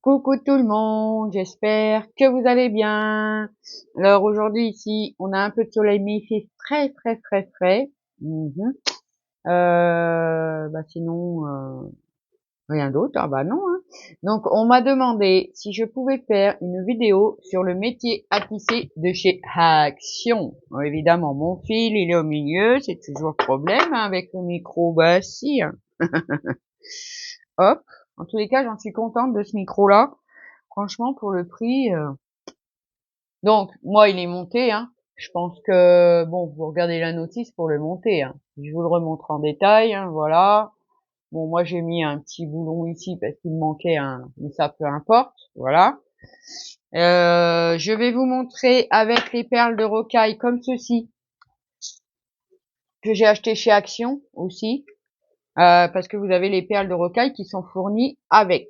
Coucou tout le monde, j'espère que vous allez bien. Alors aujourd'hui ici, on a un peu de soleil, mais il fait très très très frais. Sinon, rien d'autre. Ah bah non, hein. Donc on m'a demandé si je pouvais faire une vidéo sur le métier à tisser de chez Action. Bon, évidemment, mon fil il est au milieu, c'est toujours le problème hein, avec le micro. Bah si, hein. Hop. En tous les cas, j'en suis contente de ce micro-là. Franchement, pour le prix. Donc, moi, il est monté, hein. Je pense que, bon, vous regardez la notice pour le monter, hein. Je vous le remontre en détail, hein, voilà. Bon, moi, j'ai mis un petit boulon ici parce qu'il me manquait un, mais ça, peu importe, voilà. Je vais vous montrer avec les perles de rocaille comme ceci, que j'ai acheté chez Action aussi, parce que vous avez les perles de rocaille qui sont fournies avec.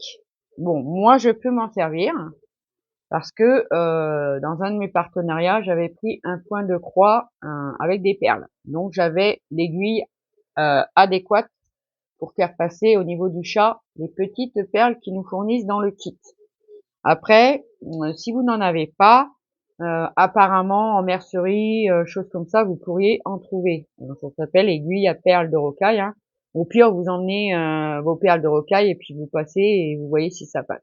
Bon, moi, je peux m'en servir. Parce que dans un de mes partenariats, j'avais pris un point de croix avec des perles. Donc j'avais l'aiguille adéquate pour faire passer au niveau du chat les petites perles qu'ils nous fournissent dans le kit. Après, si vous n'en avez pas, apparemment en mercerie, choses comme ça, vous pourriez en trouver. Donc, ça s'appelle aiguille à perles de rocaille. Hein. Au pire, vous emmenez vos perles de rocaille et puis vous passez et vous voyez si ça passe.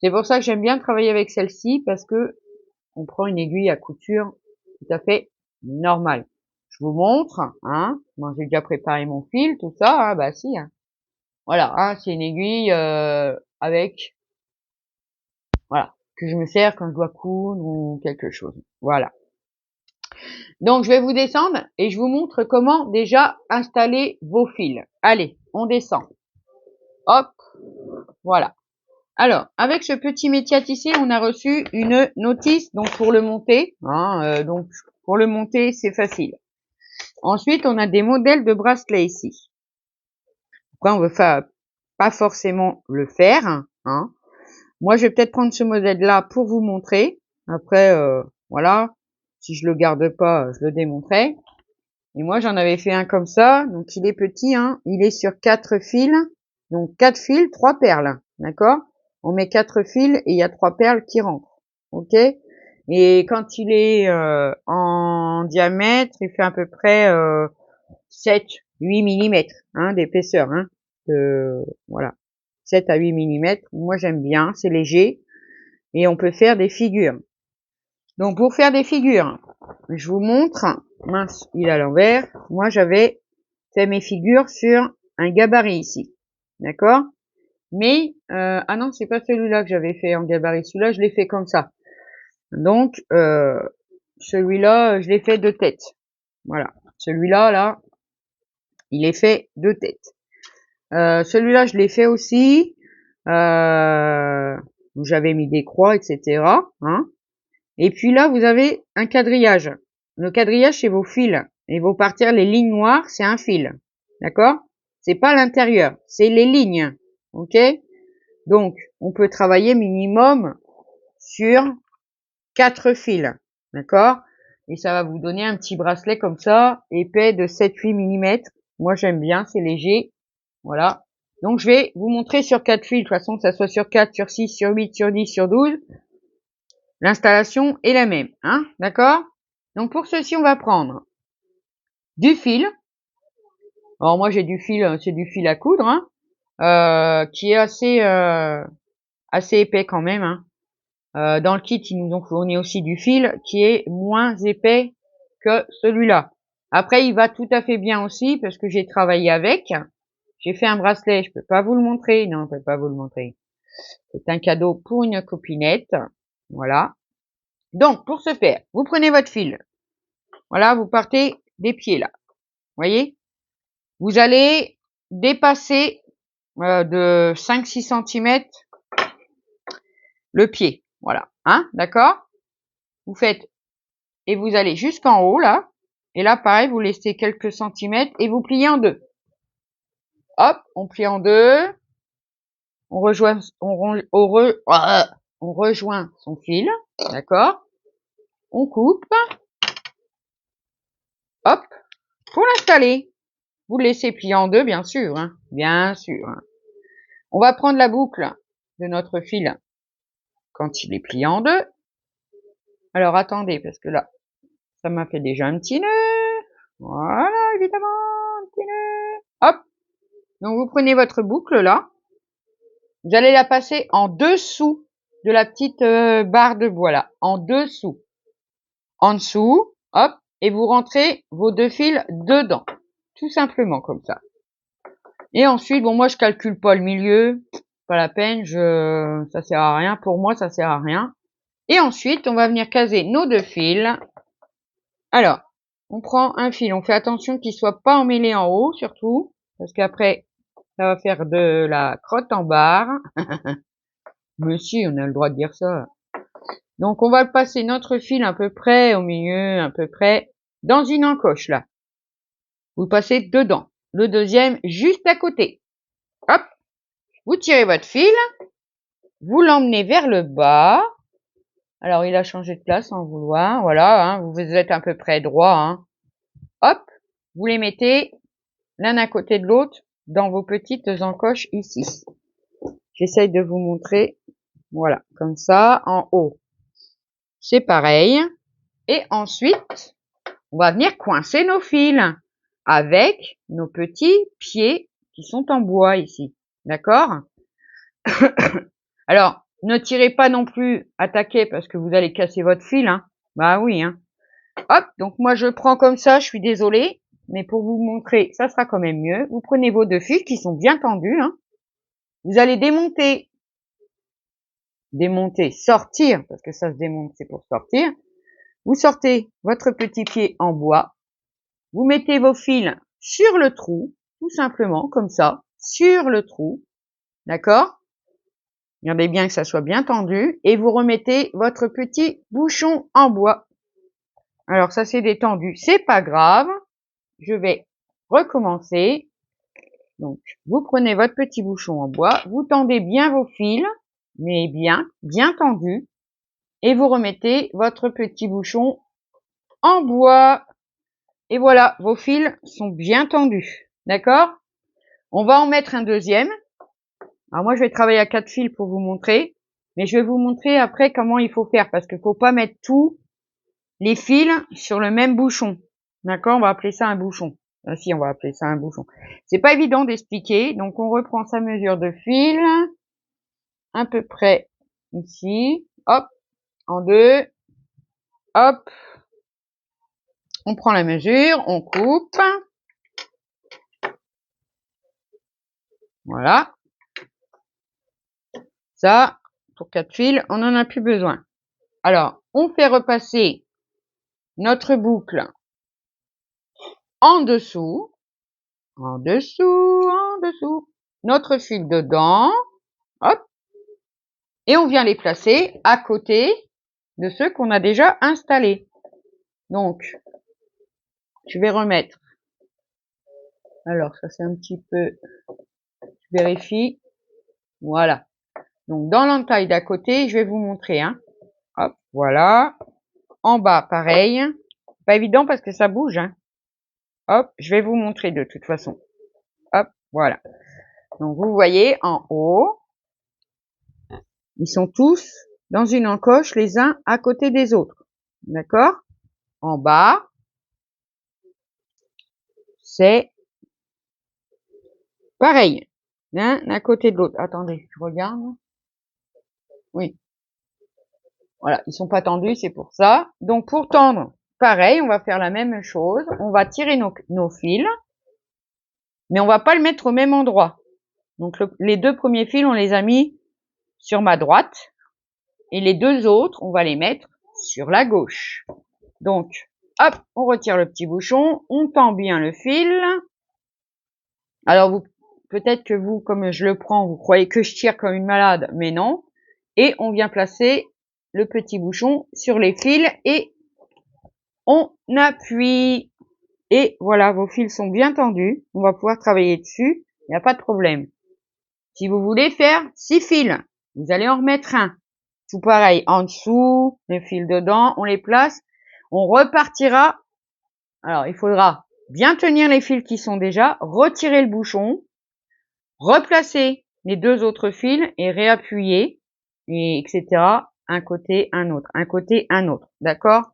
C'est pour ça que j'aime bien travailler avec celle-ci parce que on prend une aiguille à couture tout à fait normale. Je vous montre, hein. Moi, j'ai déjà préparé mon fil, tout ça, hein, bah si, hein. Voilà, hein, c'est une aiguille avec, voilà, que je me sers quand je dois coudre ou quelque chose. Voilà. Donc, je vais vous descendre et je vous montre comment déjà installer vos fils. Allez, on descend. Hop, voilà. Alors, avec ce petit métier à tisser, on a reçu une notice, donc pour le monter. Hein, donc, pour le monter, c'est facile. Ensuite, on a des modèles de bracelets ici. Après, on veut pas forcément le faire. Hein. Moi, je vais peut-être prendre ce modèle-là pour vous montrer. Après, voilà. Si je le garde pas, je le démontrerai. Et moi, j'en avais fait un comme ça. Donc, il est petit. Hein. Il est sur 4 fils. Donc, 4 fils, 3 perles. D'accord? On met 4 fils et il y a 3 perles qui rentrent. OK? Et quand il est en diamètre, il fait à peu près 7, 8 millimètres hein, d'épaisseur. Hein, voilà, 7 à 8 millimètres. Moi, j'aime bien, c'est léger. Et on peut faire des figures. Donc, pour faire des figures, je vous montre. Mince, il est à l'envers. Moi, j'avais fait mes figures sur un gabarit ici. D'accord? Mais, ah non, c'est pas celui-là que j'avais fait en gabarit. Celui-là, je l'ai fait comme ça. Donc, celui-là, je l'ai fait de tête. Voilà. Celui-là, là, il est fait de tête. Celui-là, je l'ai fait aussi. Où j'avais mis des croix, etc. Hein. Et puis là, vous avez un quadrillage. Le quadrillage, c'est vos fils. Et vos partir les lignes noires, c'est un fil. D'accord? C'est pas l'intérieur, c'est les lignes. Ok? Donc, on peut travailler minimum sur 4 fils. D'accord? Et ça va vous donner un petit bracelet comme ça, épais de 7-8 mm. Moi, j'aime bien, c'est léger. Voilà. Donc, je vais vous montrer sur 4 fils. De toute façon, que ça soit sur 4, sur 6, sur 8, sur 10, sur 12. L'installation est la même. Hein, d'accord? Donc, pour ceci, on va prendre du fil. Alors, moi, j'ai du fil, c'est du fil à coudre, hein, qui est assez épais quand même. Hein. Dans le kit, ils nous ont fourni aussi du fil qui est moins épais que celui-là. Après, il va tout à fait bien aussi parce que j'ai travaillé avec. J'ai fait un bracelet, je peux pas vous le montrer. Non, je peux pas vous le montrer. C'est un cadeau pour une copinette. Voilà. Donc, pour ce faire, vous prenez votre fil. Voilà, vous partez des pieds là. Voyez? Vous allez dépasser de 5-6 cm le pied. Voilà. Hein? D'accord? Vous faites et vous allez jusqu'en haut là. Et là, pareil, vous laissez quelques centimètres et vous pliez en deux. Hop, on plie en deux. On rejoint, on rejoint son fil. D'accord? On coupe. Hop, pour l'installer. Vous le laissez plier en deux, bien sûr. Hein, bien sûr. On va prendre la boucle de notre fil quand il est plié en deux. Alors attendez, parce que là, ça m'a fait déjà un petit nœud. Voilà, évidemment, un petit nœud. Hop. Donc vous prenez votre boucle là. Vous allez la passer en dessous de la petite barre de bois là. En dessous. En dessous. Hop. Et vous rentrez vos deux fils dedans. Tout simplement comme ça. Et ensuite, bon, moi, je calcule pas le milieu. Pas la peine. Ça sert à rien. Pour moi, ça sert à rien. Et ensuite, on va venir caser nos deux fils. Alors, on prend un fil. On fait attention qu'il soit pas emmêlé en haut, surtout. Parce qu'après, ça va faire de la crotte en barre. Mais si, on a le droit de dire ça. Donc, on va passer notre fil à peu près au milieu, à peu près dans une encoche, là. Vous passez dedans. Le deuxième, juste à côté. Hop. Vous tirez votre fil. Vous l'emmenez vers le bas. Alors, il a changé de place sans vouloir. Voilà, hein, vous êtes à peu près droit. Hein. Hop. Vous les mettez l'un à côté de l'autre dans vos petites encoches ici. J'essaye de vous montrer. Voilà, comme ça, en haut. C'est pareil. Et ensuite, on va venir coincer nos fils avec nos petits pieds qui sont en bois ici. D'accord? Alors, ne tirez pas non plus à taquet parce que vous allez casser votre fil. Hein. Bah oui. Hein. Hop, donc moi je prends comme ça, je suis désolée. Mais pour vous montrer, ça sera quand même mieux. Vous prenez vos deux fils qui sont bien tendus. Hein. Vous allez démonter, sortir, parce que ça se démonte, c'est pour sortir. Vous sortez votre petit pied en bois. Vous mettez vos fils sur le trou, tout simplement, comme ça, sur le trou. D'accord? Regardez bien que ça soit bien tendu. Et vous remettez votre petit bouchon en bois. Alors, ça c'est détendu. C'est pas grave. Je vais recommencer. Donc, vous prenez votre petit bouchon en bois. Vous tendez bien vos fils, mais bien tendus. Et vous remettez votre petit bouchon en bois. Et voilà, vos fils sont bien tendus. D'accord? On va en mettre un deuxième. Alors moi, je vais travailler à 4 fils pour vous montrer. Mais je vais vous montrer après comment il faut faire. Parce qu'il ne faut pas mettre tous les fils sur le même bouchon. D'accord? On va appeler ça un bouchon. Ah, si, on va appeler ça un bouchon. C'est pas évident d'expliquer. Donc, on reprend sa mesure de fil. À peu près ici. Hop. En deux. Hop. On prend la mesure. On coupe. Voilà. Ça, pour 4 fils, on n'en a plus besoin. Alors, on fait repasser notre boucle en dessous, notre fil dedans, hop, et on vient les placer à côté de ceux qu'on a déjà installés. Donc, je vais remettre, alors ça c'est un petit peu, je vérifie, voilà. Donc, dans l'entaille d'à côté, je vais vous montrer, hein. Hop, voilà. En bas, pareil. Pas évident parce que ça bouge, hein. Hop, je vais vous montrer de toute façon. Hop, voilà. Donc, vous voyez, en haut, ils sont tous dans une encoche, les uns à côté des autres. D'accord? En bas, c'est pareil. L'un à côté de l'autre. Attendez, je regarde. Oui. Voilà, ils sont pas tendus, c'est pour ça. Donc, pour tendre, pareil, on va faire la même chose. On va tirer nos fils, mais on va pas le mettre au même endroit. Donc, les deux premiers fils, on les a mis sur ma droite. Et les deux autres, on va les mettre sur la gauche. Donc, hop, on retire le petit bouchon, on tend bien le fil. Alors, peut-être que vous, comme je le prends, vous croyez que je tire comme une malade, mais non. Et on vient placer le petit bouchon sur les fils et on appuie. Et voilà, vos fils sont bien tendus. On va pouvoir travailler dessus. Il n'y a pas de problème. Si vous voulez faire 6 fils, vous allez en remettre un. Tout pareil, en dessous, les fils dedans, on les place. On repartira. Alors, il faudra bien tenir les fils qui sont déjà, retirer le bouchon, replacer les 2 autres fils et réappuyer, et etc. Un côté, un autre, un côté, un autre. D'accord?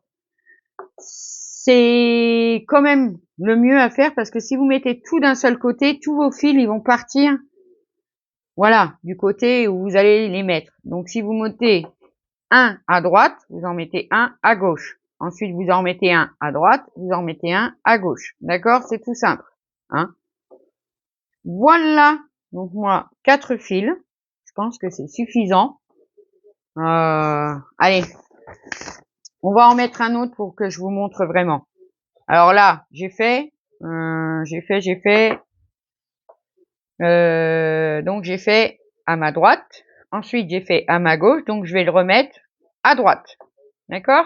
C'est quand même le mieux à faire parce que si vous mettez tout d'un seul côté, tous vos fils, ils vont partir, voilà, du côté où vous allez les mettre. Donc, si vous mettez un à droite, vous en mettez un à gauche. Ensuite, vous en mettez un à droite, vous en mettez un à gauche. D'accord? C'est tout simple. Hein? Voilà. Donc, moi, 4 fils. Je pense que c'est suffisant. Allez. On va en mettre un autre pour que je vous montre vraiment. Alors là, j'ai fait, donc j'ai fait à ma droite. Ensuite, j'ai fait à ma gauche. Donc, je vais le remettre à droite. D'accord?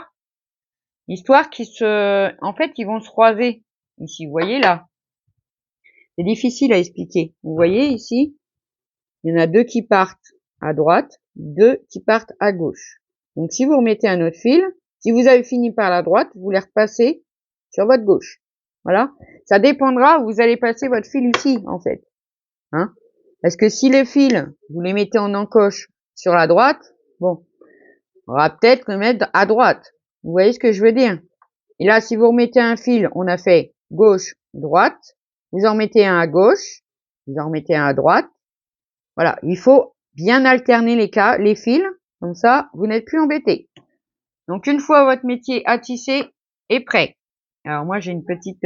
Histoire qu'ils en fait, ils vont se croiser. Ici, vous voyez là. C'est difficile à expliquer. Vous voyez ici, il y en a 2 qui partent à droite, 2 qui partent à gauche. Donc, si vous remettez un autre fil, si vous avez fini par la droite, vous les repassez sur votre gauche. Voilà. Ça dépendra où vous allez passer votre fil ici, en fait. Hein? Parce que si les fils, vous les mettez en encoche sur la droite, bon, on va peut-être le mettre à droite. Vous voyez ce que je veux dire? Et là, si vous remettez un fil, on a fait gauche, droite. Vous en mettez un à gauche, vous en remettez un à droite. Voilà, il faut bien alterner les fils, comme ça, vous n'êtes plus embêté. Donc, une fois votre métier à tisser est prêt. Alors, moi, j'ai une petite...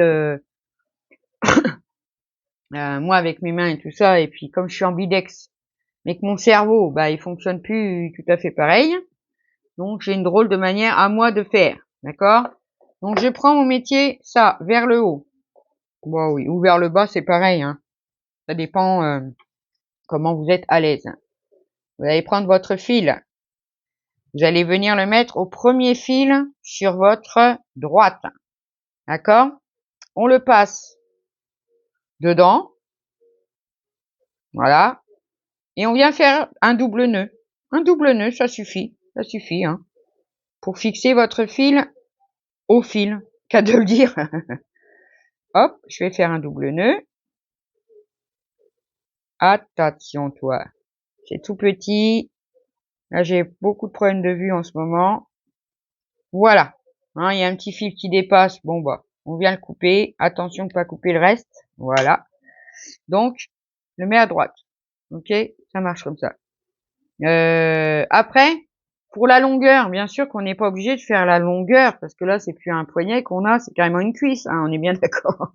moi, avec mes mains et tout ça, et puis comme je suis ambidex, mais que mon cerveau, bah, il fonctionne plus tout à fait pareil. Donc, j'ai une drôle de manière à moi de faire. D'accord? Donc, je prends mon métier, ça, vers le haut. Bon, oui, ou vers le bas, c'est pareil. Hein. Ça dépend comment vous êtes à l'aise. Vous allez prendre votre fil. Vous allez venir le mettre au premier fil sur votre droite. D'accord? On le passe dedans. Voilà. Et on vient faire un double nœud. Un double nœud, ça suffit. Ça suffit, hein. Pour fixer votre fil au fil. Qu'à de le dire. Hop, je vais faire un double nœud. Attention, toi. C'est tout petit. Là, j'ai beaucoup de problèmes de vue en ce moment. Voilà. Hein, il y a un petit fil qui dépasse. Bon, bah, on vient le couper. Attention de ne pas couper le reste. Voilà. Donc, je le mets à droite. Ok? Ça marche comme ça. Après, pour la longueur, bien sûr qu'on n'est pas obligé de faire la longueur, parce que là, c'est plus un poignet qu'on a, c'est carrément une cuisse, hein, on est bien d'accord.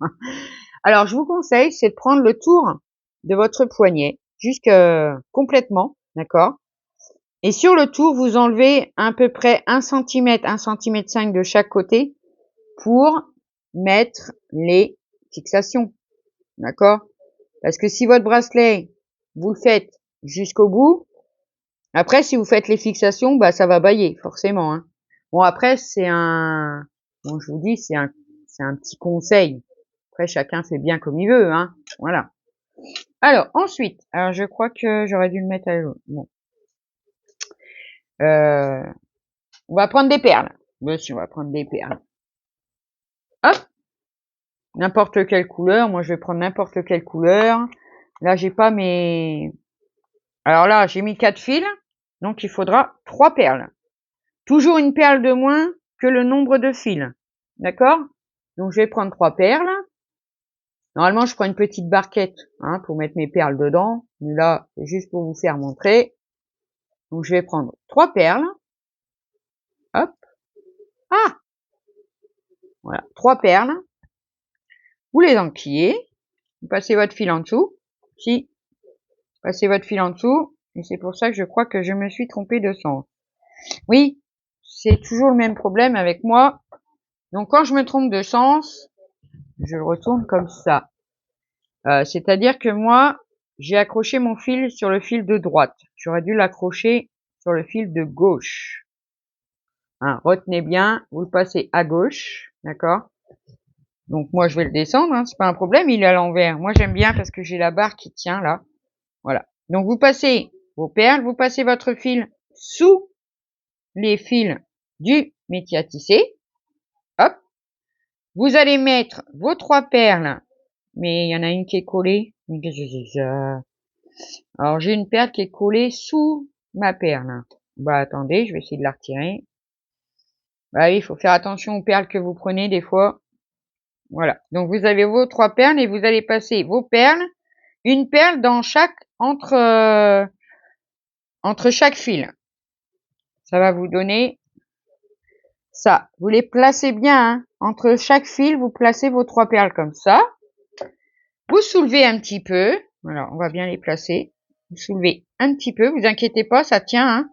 Alors, je vous conseille, c'est de prendre le tour de votre poignet, jusque complètement, d'accord? Et sur le tour, vous enlevez à peu près 1 cm, 1 cm 5 de chaque côté pour mettre les fixations, d'accord? Parce que si votre bracelet, vous le faites jusqu'au bout, après, si vous faites les fixations, bah, ça va bâiller, forcément, hein. Bon, après, bon, je vous dis, c'est un petit conseil. Après, chacun fait bien comme il veut, hein. Voilà. Alors, ensuite, alors, je crois que j'aurais dû le mettre à jour. Bon. On va prendre des perles. Monsieur, on va prendre des perles. Hop. N'importe quelle couleur. Moi, je vais prendre n'importe quelle couleur. Là, j'ai pas mes... Alors là, j'ai mis 4 fils. Donc, il faudra 3 perles. Toujours une perle de moins que le nombre de fils. D'accord? Donc, je vais prendre 3 perles. Normalement, je prends une petite barquette hein, pour mettre mes perles dedans. Mais là, c'est juste pour vous faire montrer. Donc, je vais prendre 3 perles. Hop. Ah! Voilà, 3 perles. Vous les enquillez. Vous passez votre fil en dessous. Si. Passez votre fil en dessous. Et c'est pour ça que je crois que je me suis trompée de sens. Oui, c'est toujours le même problème avec moi. Donc, quand je me trompe de sens, je le retourne comme ça. C'est-à-dire que moi, j'ai accroché mon fil sur le fil de droite. J'aurais dû l'accrocher sur le fil de gauche. Hein, retenez bien, vous le passez à gauche, d'accord? Donc moi, je vais le descendre, hein, c'est pas un problème, il est à l'envers. Moi, j'aime bien parce que j'ai la barre qui tient là. Voilà. Donc vous passez vos perles, vous passez votre fil sous les fils du métier à tisser. Hop. Vous allez mettre vos 3 perles, mais il y en a une qui est collée. Mais qu'est-ce que c'est ça? Alors, j'ai une perle qui est collée sous ma perle. Bah, attendez, je vais essayer de la retirer. Bah oui, il faut faire attention aux perles que vous prenez des fois. Voilà. Donc, vous avez vos 3 perles et vous allez passer vos perles, une perle dans chaque, entre chaque fil. Ça va vous donner ça. Vous les placez bien, hein. Entre chaque fil, vous placez vos 3 perles comme ça. Vous soulevez un petit peu. Voilà, on va bien les placer. Vous soulevez un petit peu, vous inquiétez pas, ça tient, hein.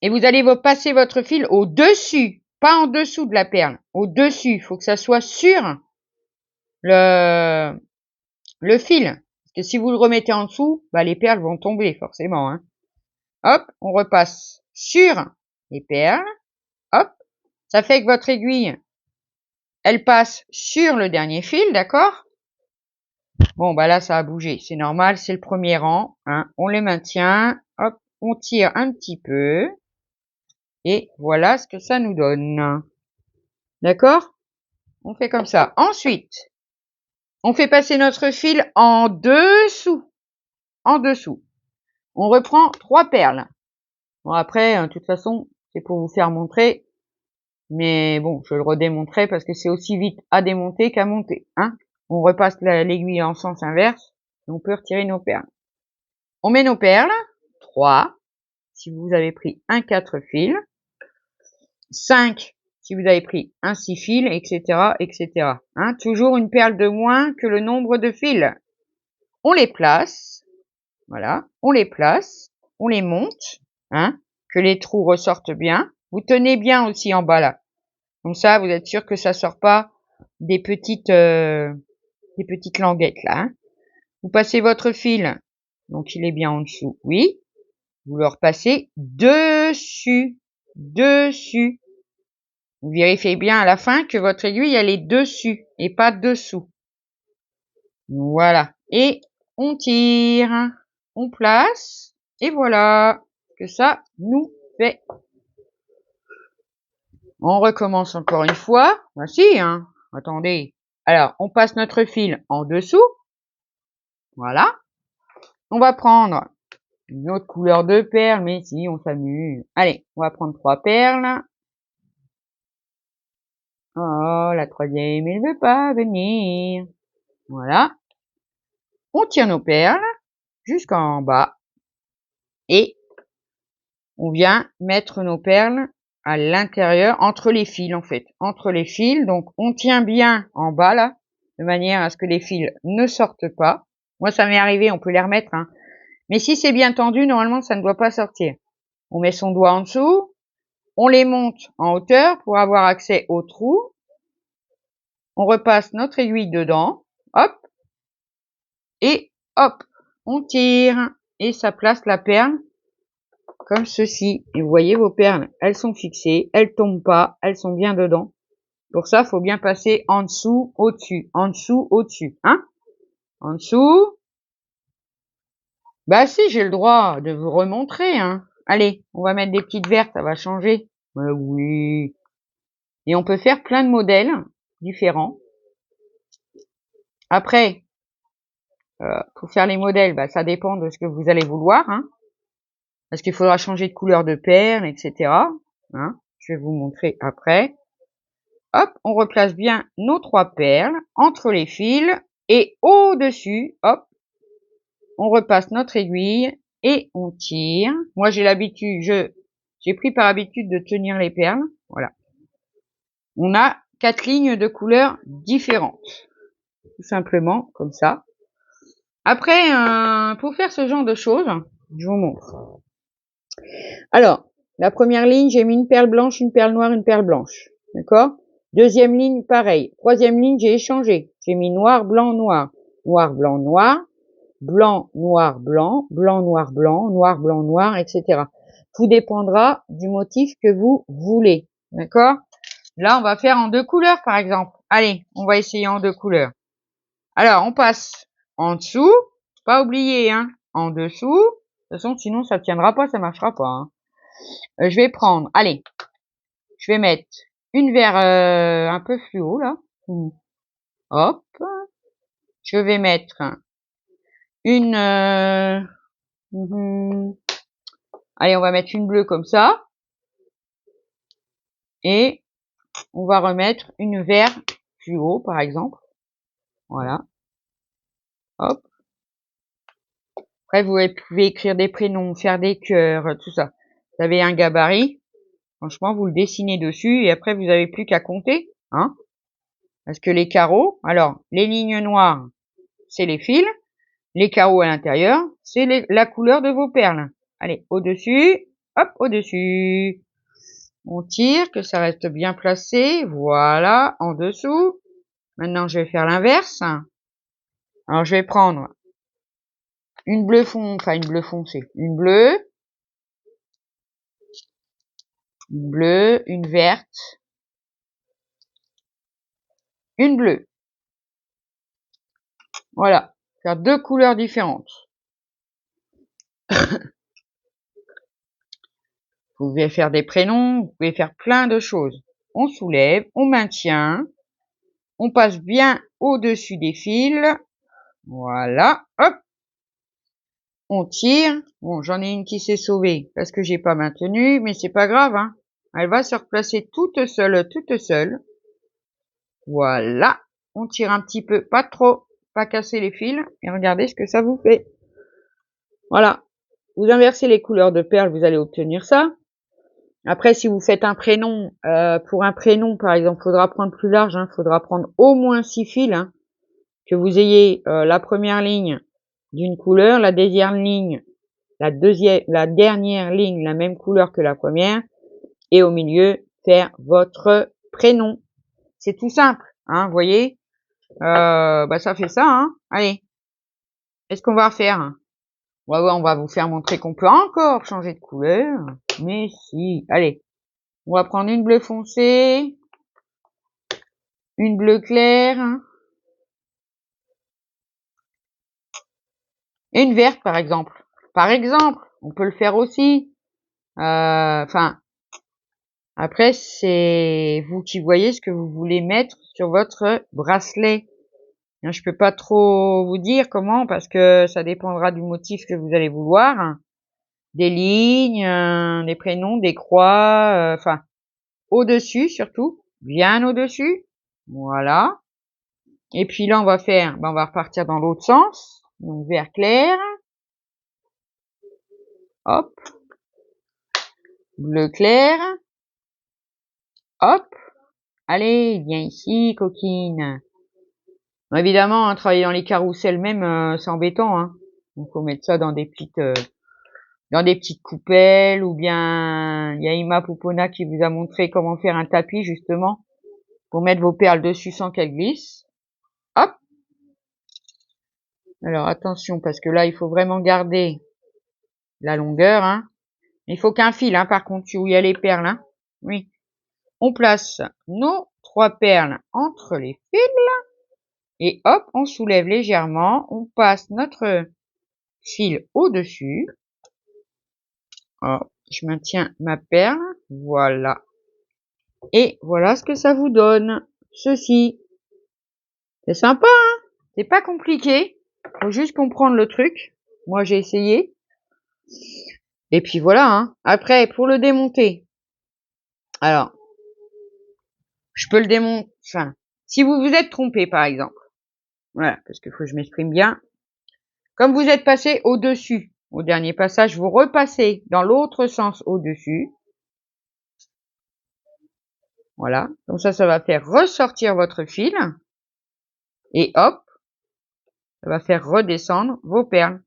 Et vous allez passer votre fil au-dessus, pas en dessous de la perle, au-dessus. Il faut que ça soit sur le, le fil. Parce que si vous le remettez en dessous, bah, les perles vont tomber forcément, hein. Hop, on repasse sur les perles. Hop, ça fait que votre aiguille, elle passe sur le dernier fil, d'accord? Bon, bah là, ça a bougé. C'est normal, c'est le premier rang, hein. On les maintient. Hop, on tire un petit peu. Et voilà ce que ça nous donne. D'accord? On fait comme ça. Ensuite, on fait passer notre fil en dessous. En dessous. On reprend 3 perles. Bon, après, de toute façon, c'est pour vous faire montrer. Mais bon, je le redémontrerai parce que c'est aussi vite à démonter qu'à monter, hein. On repasse l'aiguille en sens inverse et on peut retirer nos perles. On met nos perles, 3, si vous avez pris un 4 fils, 5 si vous avez pris un 6 fils, etc., etc. Hein, toujours une perle de moins que le nombre de fils. On les place, voilà, on les place, on les monte, hein, que les trous ressortent bien. Vous tenez bien aussi en bas là. Comme ça, vous êtes sûr que ça sort pas des petites languettes là, hein. Vous passez votre fil, donc il est bien en dessous, oui. Vous le repassez dessus, dessus. Vous vérifiez bien à la fin que votre aiguille, elle est dessus et pas dessous. Voilà. Et on tire, on place, et voilà ce que ça nous fait. On recommence encore une fois. Voici, hein. Attendez. Alors, on passe notre fil en dessous. Voilà. On va prendre une autre couleur de perles, mais si, on s'amuse. Allez, on va prendre 3 perles. Oh, la troisième, elle veut pas venir. Voilà. On tire nos perles jusqu'en bas. Et on vient mettre nos perles à l'intérieur, entre les fils en fait. Entre les fils, donc on tient bien en bas là, de manière à ce que les fils ne sortent pas. Moi, ça m'est arrivé, on peut les remettre, hein. Mais si c'est bien tendu, normalement, ça ne doit pas sortir. On met son doigt en dessous, on les monte en hauteur pour avoir accès au trou. On repasse notre aiguille dedans, hop, et hop, on tire, et ça place la perle comme ceci. Et vous voyez vos perles, elles sont fixées, elles tombent pas, elles sont bien dedans. Pour ça, il faut bien passer en dessous, au-dessus, en dessous, au-dessus, hein. En dessous. Bah si, j'ai le droit de vous remontrer, hein. Allez, on va mettre des petites vertes, ça va changer. Oui. Et on peut faire plein de modèles différents. Après, pour faire les modèles, bah, ça dépend de ce que vous allez vouloir, hein. Parce qu'il faudra changer de couleur de perles, etc. Hein. Je vais vous montrer après. Hop, on replace bien nos 3 perles entre les fils et au-dessus, hop, on repasse notre aiguille et on tire. Moi, j'ai l'habitude, j'ai pris par habitude de tenir les perles. Voilà. On a 4 lignes de couleurs différentes. Tout simplement, comme ça. Après, pour faire ce genre de choses, je vous montre. Alors, la première ligne, j'ai mis une perle blanche, une perle noire, une perle blanche. D'accord? Deuxième ligne, pareil. Troisième ligne, j'ai échangé. J'ai mis noir, blanc, noir. Noir, blanc, noir. Blanc, noir, blanc. Blanc, noir, blanc. Noir, blanc, noir, etc. Tout dépendra du motif que vous voulez. D'accord? Là, on va faire en 2 couleurs, par exemple. Allez, on va essayer en 2 couleurs. Alors, on passe en dessous. Pas oublier, hein. En dessous. De toute façon, sinon, ça tiendra pas, ça marchera pas, hein. Je vais prendre, allez, je vais mettre une vert un peu fluo, là. Hop. Je vais mettre une Allez, on va mettre une bleue comme ça. Et on va remettre une vert plus haut, par exemple. Voilà. Hop. Après, vous pouvez écrire des prénoms, faire des cœurs, tout ça. Vous avez un gabarit. Franchement, vous le dessinez dessus et après, vous n'avez plus qu'à compter. Hein. Parce que les carreaux, alors, les lignes noires, c'est les fils. Les carreaux à l'intérieur, c'est la couleur de vos perles. Allez, au-dessus, hop, au-dessus. On tire, que ça reste bien placé. Voilà, en dessous. Maintenant, je vais faire l'inverse. Alors, je vais prendre une bleue foncée, une bleue, une verte, une bleue. Voilà, faire deux couleurs différentes. Vous pouvez faire des prénoms, vous pouvez faire plein de choses. On soulève, on maintient, on passe bien au-dessus des fils. Voilà, hop. On tire. Bon, j'en ai une qui s'est sauvée parce que j'ai pas maintenu, mais c'est pas grave, hein. Elle va se replacer toute seule, toute seule. Voilà. On tire un petit peu, pas trop, pas casser les fils. Et regardez ce que ça vous fait. Voilà. Vous inversez les couleurs de perles, vous allez obtenir ça. Après, si vous faites un prénom, pour un prénom, par exemple, faudra prendre plus large, hein, faudra prendre au moins 6 fils, hein, que vous ayez la première ligne d'une couleur, la deuxième ligne, la dernière ligne, la même couleur que la première, et au milieu, faire votre prénom. C'est tout simple, hein, vous voyez. Bah ça fait ça, hein. Allez, qu'est-ce qu'on va refaire? Ouais, on va vous faire montrer qu'on peut encore changer de couleur. Mais si, allez. On va prendre une bleue foncée, une bleue claire, et une verte, par exemple. Par exemple, on peut le faire aussi. Enfin, après, c'est vous qui voyez ce que vous voulez mettre sur votre bracelet. Je peux pas trop vous dire comment, parce que ça dépendra du motif que vous allez vouloir. Des lignes, des prénoms, des croix, enfin, au-dessus surtout, bien au-dessus. Voilà. Et puis là, on va faire, on va repartir dans l'autre sens. Donc, vert clair. Hop. Bleu clair. Hop. Allez, viens ici, coquine. Bon, évidemment, hein, travailler dans les carousels même, c'est embêtant. Hein. Donc, faut mettre ça dans des petites coupelles, ou bien il y a Ima Popona qui vous a montré comment faire un tapis, justement, pour mettre vos perles dessus sans qu'elles glissent. Hop. Alors, attention, parce que là, il faut vraiment garder la longueur, hein. Il faut qu'un fil, hein, par contre, où il y a les perles, hein. Oui. On place nos 3 perles entre les fils et hop, on soulève légèrement, on passe notre fil au-dessus. Je maintiens ma perle, voilà. Et voilà ce que ça vous donne, ceci. C'est sympa, hein? C'est pas compliqué, faut juste comprendre le truc. Moi, j'ai essayé. Et puis voilà, hein. Après, pour le démonter, alors, je peux le démonter, enfin, si vous vous êtes trompé, par exemple, voilà, parce qu'il faut que je m'exprime bien. Comme vous êtes passé au-dessus, au dernier passage, vous repassez dans l'autre sens au-dessus. Voilà, donc ça va faire ressortir votre fil. Et hop, ça va faire redescendre vos perles.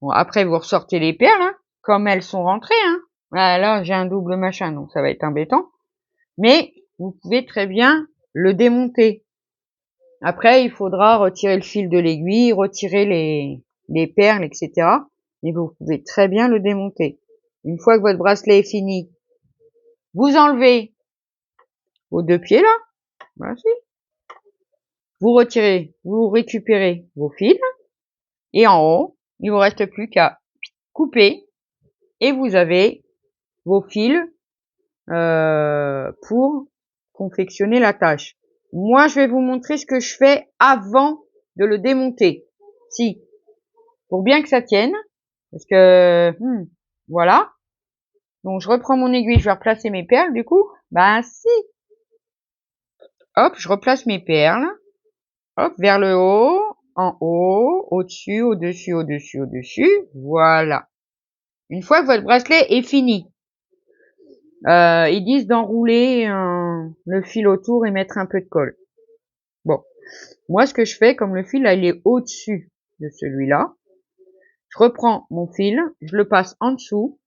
Bon, après, vous ressortez les perles, hein, comme elles sont rentrées, hein. Voilà, là, j'ai un double machin, donc ça va être embêtant. Mais vous pouvez très bien le démonter. Après, il faudra retirer le fil de l'aiguille, retirer les perles, etc. Mais vous pouvez très bien le démonter. Une fois que votre bracelet est fini, vous enlevez vos 2 pieds là. Voici. Vous retirez, vous récupérez vos fils. Et en haut, il vous reste plus qu'à couper. Et vous avez vos fils pour confectionner la tâche. Moi, je vais vous montrer ce que je fais avant de le démonter. Si, pour bien que ça tienne, Parce que, voilà. Donc, je reprends mon aiguille, je vais replacer mes perles, du coup. Ben, si. Hop, je replace mes perles. Hop, vers le haut, en haut, au-dessus, au-dessus, au-dessus, au-dessus. Voilà. Une fois que votre bracelet est fini, ils disent d'enrouler le fil autour et mettre un peu de colle. Bon. Moi, ce que je fais, comme le fil, là, il est au-dessus de celui-là. Je reprends mon fil, je le passe en dessous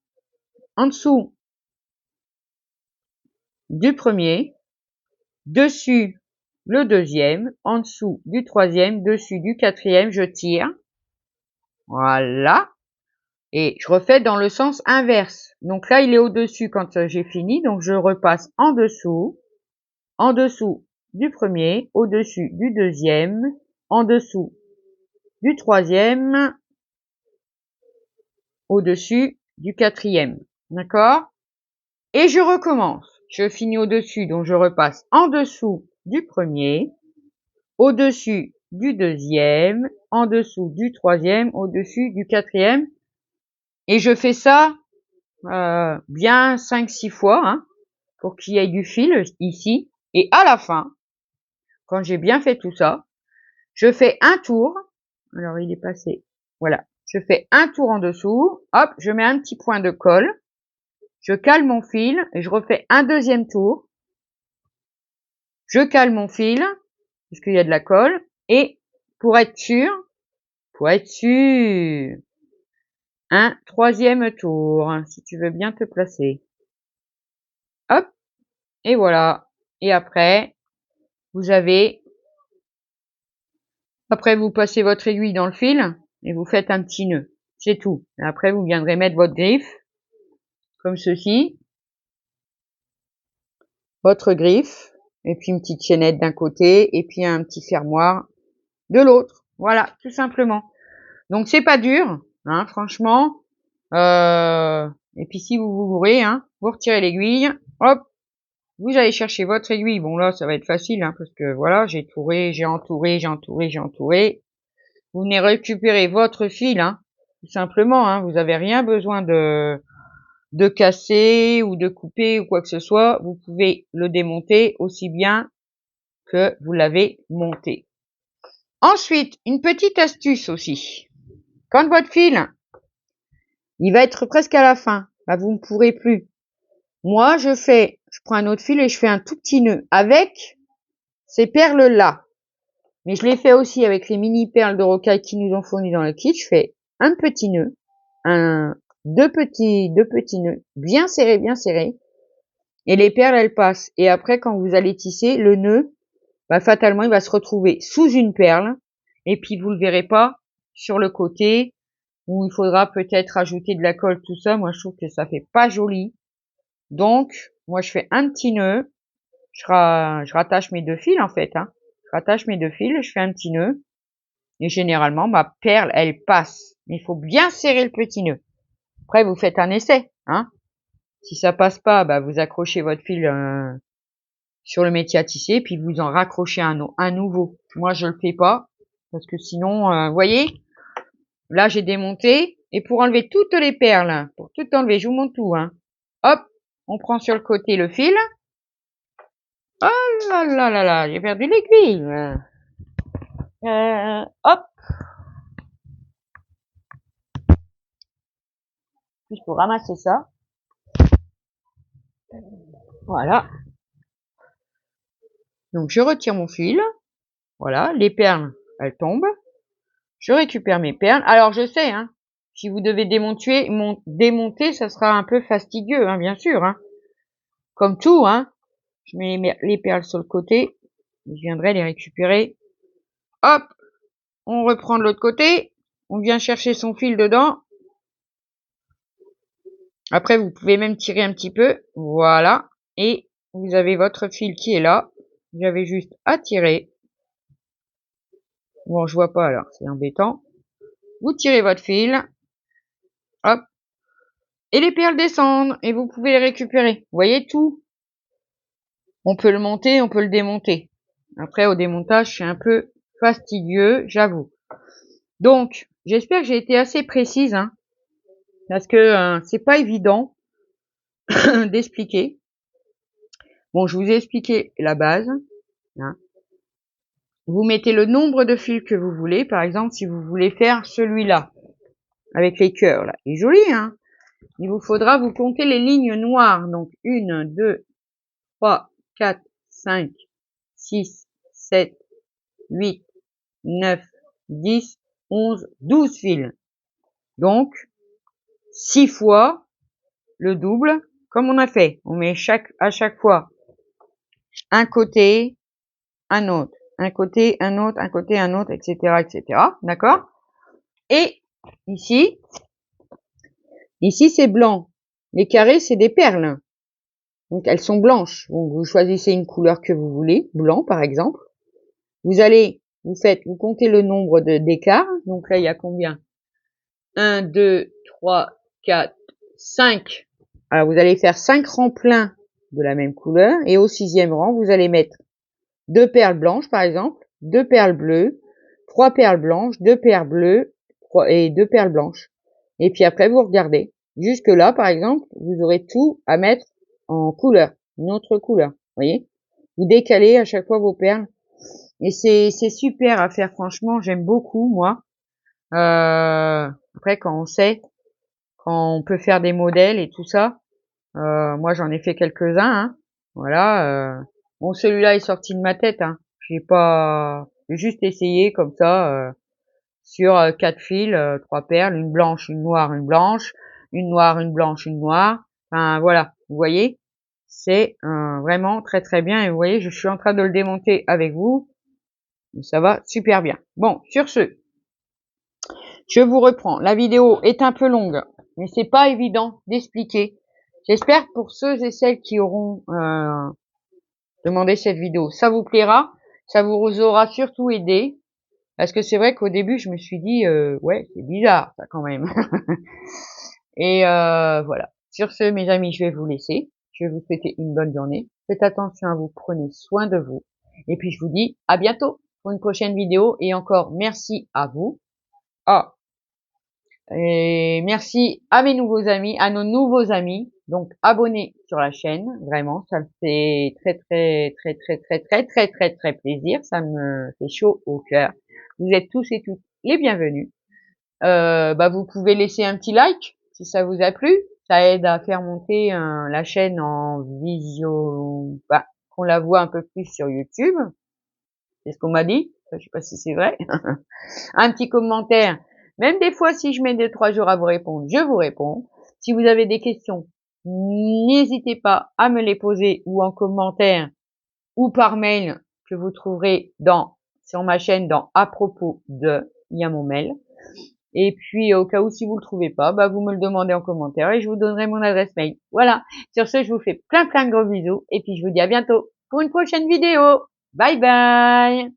du premier, dessus le deuxième, en dessous du troisième, dessus du quatrième, je tire. Voilà. Et je refais dans le sens inverse. Donc là, il est au-dessus quand j'ai fini. Donc je repasse en dessous du premier, au-dessus du deuxième, en dessous du troisième, au-dessus du quatrième. D'accord? Et je recommence. Je finis au-dessus, donc je repasse en dessous du premier, au-dessus du deuxième, en dessous du troisième, au-dessus du quatrième. Et je fais ça bien 5-6 fois, hein, pour qu'il y ait du fil ici. Et à la fin, quand j'ai bien fait tout ça, je fais un tour. Alors il est passé. Voilà. Je fais un tour en dessous. Hop, je mets un petit point de colle. Je cale mon fil et je refais un deuxième tour. Je cale mon fil, parce qu'il y a de la colle. Et pour être sûr, un troisième tour, si tu veux bien te placer. Hop, et voilà. Et après, vous passez votre aiguille dans le fil et vous faites un petit nœud. C'est tout. Et après, vous viendrez mettre votre griffe, comme ceci. Votre griffe, et puis une petite chaînette d'un côté, et puis un petit fermoir de l'autre. Voilà, tout simplement. Donc c'est pas dur, hein, franchement. Et puis si vous vous bourrez, hein, vous retirez l'aiguille, hop, vous allez chercher votre aiguille. Bon là, ça va être facile, hein, parce que voilà, j'ai entouré. Vous venez récupérer votre fil, hein, tout simplement. Hein, vous n'avez rien besoin de casser ou de couper ou quoi que ce soit. Vous pouvez le démonter aussi bien que vous l'avez monté. Ensuite, une petite astuce aussi. Quand votre fil, il va être presque à la fin, bah vous ne pourrez plus. Moi, je prends un autre fil et je fais un tout petit nœud avec ces perles-là. Mais je l'ai fait aussi avec les mini perles de rocaille qui nous ont fournies dans le kit. Je fais un petit nœud, deux petits nœuds, bien serrés. Et les perles, elles passent. Et après, quand vous allez tisser, le nœud, bah, fatalement, il va se retrouver sous une perle. Et puis, vous le verrez pas sur le côté, où il faudra peut-être ajouter de la colle, tout ça. Moi, je trouve que ça fait pas joli. Donc, moi, je fais un petit nœud. Je rattache mes deux fils, en fait, hein. Je rattache mes deux fils, je fais un petit nœud. Et généralement, ma perle, elle passe. Mais il faut bien serrer le petit nœud. Après, vous faites un essai, hein. Si ça passe pas, bah, vous accrochez votre fil sur le métier à tisser, puis vous en raccrochez un nouveau. Moi, je le fais pas, parce que sinon, vous voyez, là, j'ai démonté. Et pour enlever toutes les perles, pour tout enlever, je vous montre tout, hein. Hop, on prend sur le côté le fil. Oh là là là là, j'ai perdu l'aiguille. Hop. Puis pour ramasser ça. Voilà. Donc je retire mon fil. Voilà, les perles, elles tombent. Je récupère mes perles. Alors je sais, hein, si vous devez démonter, ça sera un peu fastidieux, hein, bien sûr. Hein. Comme tout, hein. Je mets les perles sur le côté. Je viendrai les récupérer. Hop, on reprend de l'autre côté. On vient chercher son fil dedans. Après, vous pouvez même tirer un petit peu. Voilà. Et vous avez votre fil qui est là. Vous avez juste à tirer. Bon, je vois pas alors, c'est embêtant. Vous tirez votre fil. Hop. Et les perles descendent. Et vous pouvez les récupérer. Vous voyez tout. On peut le monter, on peut le démonter. Après, au démontage, c'est un peu fastidieux, j'avoue. Donc, j'espère que j'ai été assez précise, hein. parce que c'est pas évident d'expliquer. Bon, je vous ai expliqué la base, hein. Vous mettez le nombre de fils que vous voulez. Par exemple, si vous voulez faire celui-là, avec les cœurs, là. Il est joli, hein. Il vous faudra vous compter les lignes noires. Donc, 1, 2, 3, 4, 5, 6, 7, 8, 9, 10, 11, 12 fils. Donc, 6 fois le double, comme on a fait. On met à chaque fois un côté, un autre, un côté, un autre, un côté, un autre, etc., etc. D'accord? Et ici c'est blanc. Les carrés, c'est des perles. Donc, elles sont blanches. Donc, vous choisissez une couleur que vous voulez, blanc par exemple. Vous comptez le nombre d'écarts. Donc là, il y a combien? 1, 2, 3, 4, 5. Alors, vous allez faire 5 rangs pleins de la même couleur. Et au 6e rang, vous allez mettre 2 perles blanches, par exemple, 2 perles bleues, 3 perles blanches, 2 perles bleues et 2 perles blanches. Et puis après, vous regardez. Jusque là, par exemple, vous aurez tout à mettre en couleur, une autre couleur. Vous voyez? Vous décalez à chaque fois vos perles. Et c'est super à faire, franchement, j'aime beaucoup, moi. Après, quand on peut faire des modèles et tout ça, moi j'en ai fait quelques-uns, hein. Voilà. Bon, celui-là est sorti de ma tête, hein. J'ai juste essayé comme ça, sur 4 fils, 3 perles, une blanche, une noire, une blanche, une noire, une blanche, une noire. Enfin voilà, vous voyez, c'est vraiment très très bien. Et vous voyez, je suis en train de le démonter avec vous. Et ça va super bien. Bon, sur ce, je vous reprends. La vidéo est un peu longue, mais c'est pas évident d'expliquer. J'espère pour ceux et celles qui auront demandé cette vidéo, ça vous plaira, ça vous aura surtout aidé. Parce que c'est vrai qu'au début, je me suis dit, ouais, c'est bizarre, ça, quand même. Et voilà. Sur ce, mes amis, je vais vous laisser. Je vais vous souhaiter une bonne journée. Faites attention à vous, prenez soin de vous. Et puis, je vous dis à bientôt pour une prochaine vidéo. Et encore, merci à vous. Ah, et merci à mes nouveaux amis, à nos nouveaux amis. Donc, abonnez sur la chaîne. Vraiment, ça me fait très, très, très, très, très, très, très, très, très plaisir. Ça me fait chaud au cœur. Vous êtes tous et toutes les bienvenus. Vous pouvez laisser un petit like si ça vous a plu. Ça aide à faire monter la chaîne en visio, qu'on la voit un peu plus sur YouTube. C'est ce qu'on m'a dit. Je sais pas si c'est vrai. Un petit commentaire. Même des fois, si je mets 2-3 jours à vous répondre, je vous réponds. Si vous avez des questions, n'hésitez pas à me les poser ou en commentaire ou par mail que vous trouverez sur ma chaîne dans à propos de, il y a mon mail. Et puis, au cas où, si vous le trouvez pas, vous me le demandez en commentaire et je vous donnerai mon adresse mail. Voilà. Sur ce, je vous fais plein de gros bisous et puis je vous dis à bientôt pour une prochaine vidéo. Bye bye!